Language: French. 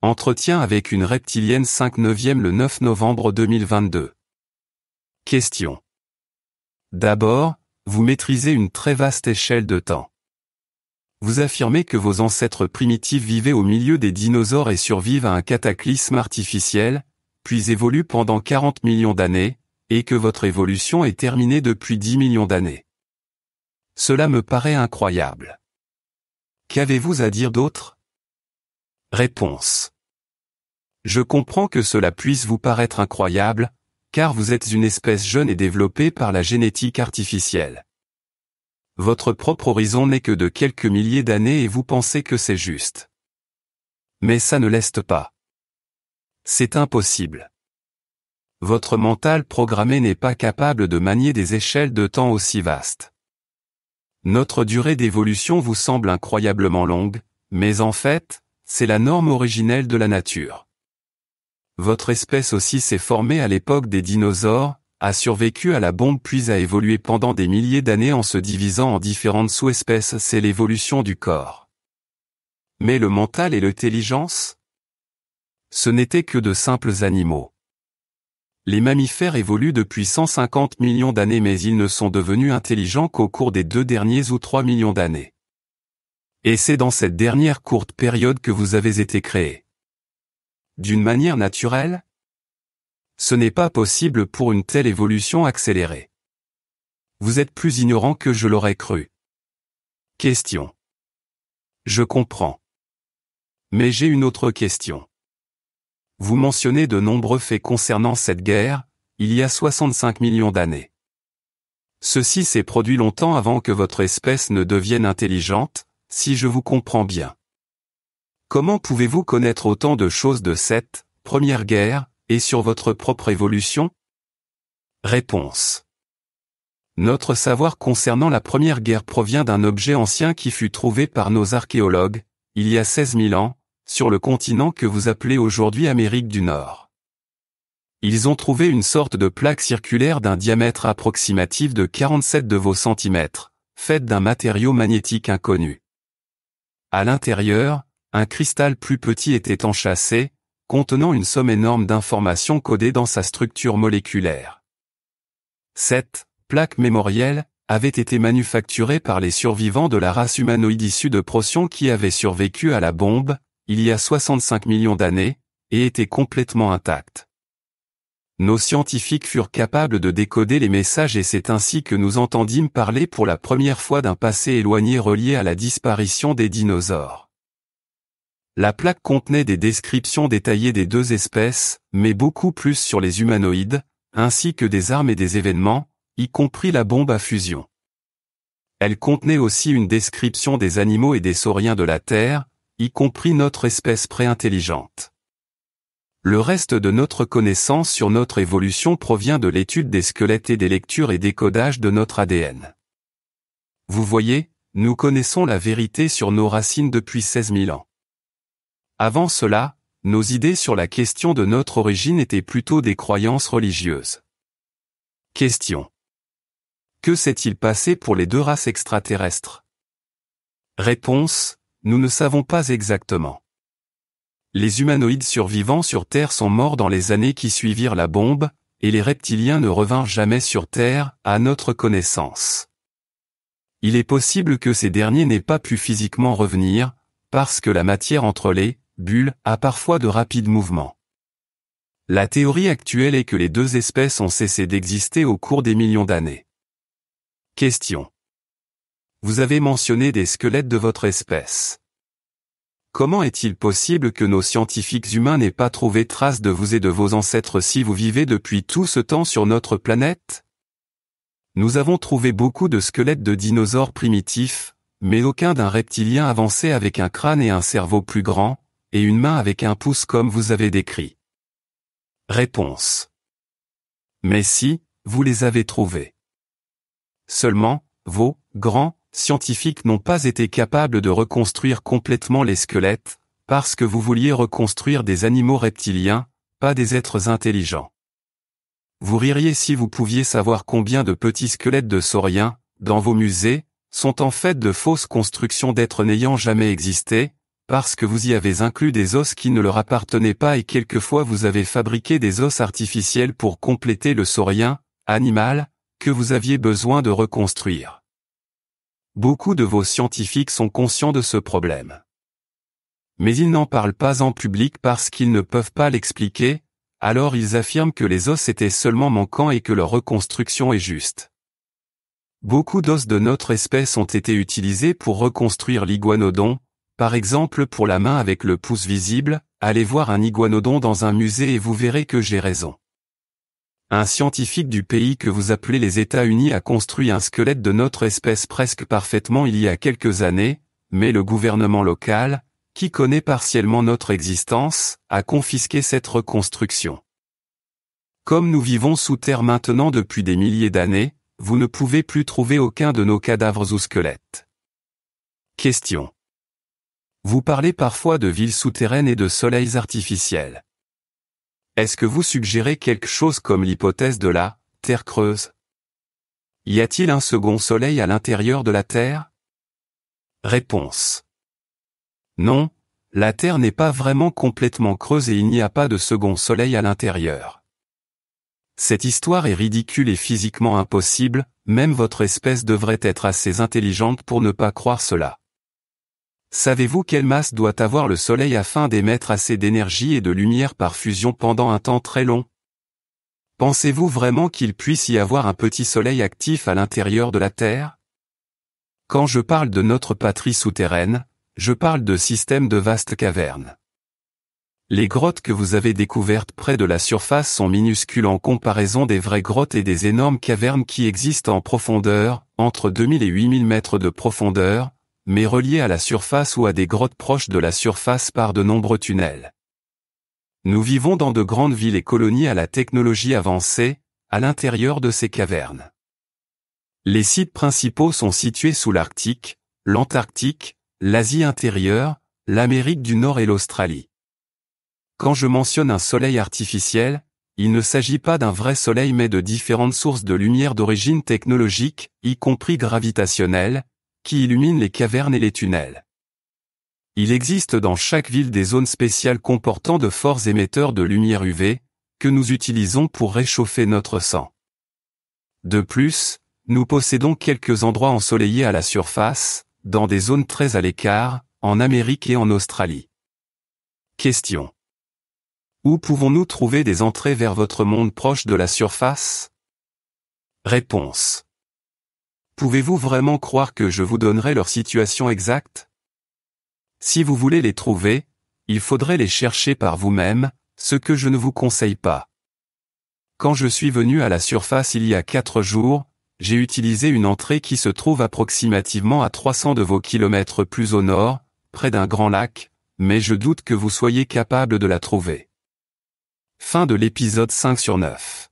Entretien avec une reptilienne 5/9 le 9 novembre 2022. Question. D'abord, vous maîtrisez une très vaste échelle de temps. Vous affirmez que vos ancêtres primitifs vivaient au milieu des dinosaures et survivent à un cataclysme artificiel, puis évoluent pendant 40 millions d'années, et que votre évolution est terminée depuis 10 millions d'années. Cela me paraît incroyable. Qu'avez-vous à dire d'autre? Réponse. Je comprends que cela puisse vous paraître incroyable, car vous êtes une espèce jeune et développée par la génétique artificielle. Votre propre horizon n'est que de quelques milliers d'années et vous pensez que c'est juste. Mais ça ne l'est pas. C'est impossible. Votre mental programmé n'est pas capable de manier des échelles de temps aussi vastes. Notre durée d'évolution vous semble incroyablement longue, mais en fait, c'est la norme originelle de la nature. Votre espèce aussi s'est formée à l'époque des dinosaures, a survécu à la bombe puis a évolué pendant des milliers d'années en se divisant en différentes sous-espèces, c'est l'évolution du corps. Mais le mental et l'intelligence? Ce n'étaient que de simples animaux. Les mammifères évoluent depuis 150 millions d'années mais ils ne sont devenus intelligents qu'au cours des 2 derniers ou 3 millions d'années. Et c'est dans cette dernière courte période que vous avez été créés. D'une manière naturelle? Ce n'est pas possible pour une telle évolution accélérée. Vous êtes plus ignorant que je l'aurais cru. Question. Je comprends. Mais j'ai une autre question. Vous mentionnez de nombreux faits concernant cette guerre, il y a 65 millions d'années. Ceci s'est produit longtemps avant que votre espèce ne devienne intelligente, si je vous comprends bien. Comment pouvez-vous connaître autant de choses de cette première guerre, et sur votre propre évolution? Réponse. Notre savoir concernant la première guerre provient d'un objet ancien qui fut trouvé par nos archéologues, il y a 16 000 ans, sur le continent que vous appelez aujourd'hui Amérique du Nord. Ils ont trouvé une sorte de plaque circulaire d'un diamètre approximatif de 47 de vos centimètres, faite d'un matériau magnétique inconnu. À l'intérieur, un cristal plus petit était enchâssé, contenant une somme énorme d'informations codées dans sa structure moléculaire. Cette plaque mémorielle avait été manufacturée par les survivants de la race humanoïde issue de Procyon qui avait survécu à la bombe, il y a 65 millions d'années, et était complètement intacte. Nos scientifiques furent capables de décoder les messages et c'est ainsi que nous entendîmes parler pour la première fois d'un passé éloigné relié à la disparition des dinosaures. La plaque contenait des descriptions détaillées des 2 espèces, mais beaucoup plus sur les humanoïdes, ainsi que des armes et des événements, y compris la bombe à fusion. Elle contenait aussi une description des animaux et des sauriens de la Terre, y compris notre espèce préintelligente. Le reste de notre connaissance sur notre évolution provient de l'étude des squelettes et des lectures et décodages de notre ADN. Vous voyez, nous connaissons la vérité sur nos racines depuis 16 000 ans. Avant cela, nos idées sur la question de notre origine étaient plutôt des croyances religieuses. Question. Que s'est-il passé pour les 2 races extraterrestres? Réponse. Nous ne savons pas exactement. Les humanoïdes survivants sur Terre sont morts dans les années qui suivirent la bombe, et les reptiliens ne revinrent jamais sur Terre, à notre connaissance. Il est possible que ces derniers n'aient pas pu physiquement revenir, parce que la matière entre les bulles a parfois de rapides mouvements. La théorie actuelle est que les 2 espèces ont cessé d'exister au cours des millions d'années. Question. Vous avez mentionné des squelettes de votre espèce. Comment est-il possible que nos scientifiques humains n'aient pas trouvé trace de vous et de vos ancêtres si vous vivez depuis tout ce temps sur notre planète? Nous avons trouvé beaucoup de squelettes de dinosaures primitifs, mais aucun d'un reptilien avancé avec un crâne et un cerveau plus grand, et une main avec un pouce comme vous avez décrit. Réponse. Mais si, vous les avez trouvés. Seulement, vos grands scientifiques n'ont pas été capables de reconstruire complètement les squelettes, parce que vous vouliez reconstruire des animaux reptiliens, pas des êtres intelligents. Vous ririez si vous pouviez savoir combien de petits squelettes de sauriens, dans vos musées, sont en fait de fausses constructions d'êtres n'ayant jamais existé, parce que vous y avez inclus des os qui ne leur appartenaient pas et quelquefois vous avez fabriqué des os artificiels pour compléter le saurien, animal, que vous aviez besoin de reconstruire. Beaucoup de vos scientifiques sont conscients de ce problème. Mais ils n'en parlent pas en public parce qu'ils ne peuvent pas l'expliquer, alors ils affirment que les os étaient seulement manquants et que leur reconstruction est juste. Beaucoup d'os de notre espèce ont été utilisés pour reconstruire l'iguanodon, par exemple pour la main avec le pouce visible, allez voir un iguanodon dans un musée et vous verrez que j'ai raison. Un scientifique du pays que vous appelez les États-Unis a construit un squelette de notre espèce presque parfaitement il y a quelques années, mais le gouvernement local, qui connaît partiellement notre existence, a confisqué cette reconstruction. Comme nous vivons sous terre maintenant depuis des milliers d'années, vous ne pouvez plus trouver aucun de nos cadavres ou squelettes. Question. Vous parlez parfois de villes souterraines et de soleils artificiels. Est-ce que vous suggérez quelque chose comme l'hypothèse de la Terre creuse? Y a-t-il un second soleil à l'intérieur de la Terre? Réponse. Non, la Terre n'est pas vraiment complètement creuse et il n'y a pas de second soleil à l'intérieur. Cette histoire est ridicule et physiquement impossible, même votre espèce devrait être assez intelligente pour ne pas croire cela. Savez-vous quelle masse doit avoir le Soleil afin d'émettre assez d'énergie et de lumière par fusion pendant un temps très long? Pensez-vous vraiment qu'il puisse y avoir un petit Soleil actif à l'intérieur de la Terre? Quand je parle de notre patrie souterraine, je parle de systèmes de vastes cavernes. Les grottes que vous avez découvertes près de la surface sont minuscules en comparaison des vraies grottes et des énormes cavernes qui existent en profondeur, entre 2000 et 8000 mètres de profondeur, mais reliées à la surface ou à des grottes proches de la surface par de nombreux tunnels. Nous vivons dans de grandes villes et colonies à la technologie avancée, à l'intérieur de ces cavernes. Les sites principaux sont situés sous l'Arctique, l'Antarctique, l'Asie intérieure, l'Amérique du Nord et l'Australie. Quand je mentionne un soleil artificiel, il ne s'agit pas d'un vrai soleil mais de différentes sources de lumière d'origine technologique, y compris gravitationnelle, qui illuminent les cavernes et les tunnels. Il existe dans chaque ville des zones spéciales comportant de forts émetteurs de lumière UV, que nous utilisons pour réchauffer notre sang. De plus, nous possédons quelques endroits ensoleillés à la surface, dans des zones très à l'écart, en Amérique et en Australie. Question. Où pouvons-nous trouver des entrées vers votre monde proche de la surface? Réponse. Pouvez-vous vraiment croire que je vous donnerai leur situation exacte? Si vous voulez les trouver, il faudrait les chercher par vous-même, ce que je ne vous conseille pas. Quand je suis venu à la surface il y a 4 jours, j'ai utilisé une entrée qui se trouve approximativement à 300 de vos kilomètres plus au nord, près d'un grand lac, mais je doute que vous soyez capable de la trouver. Fin de l'épisode 5/9.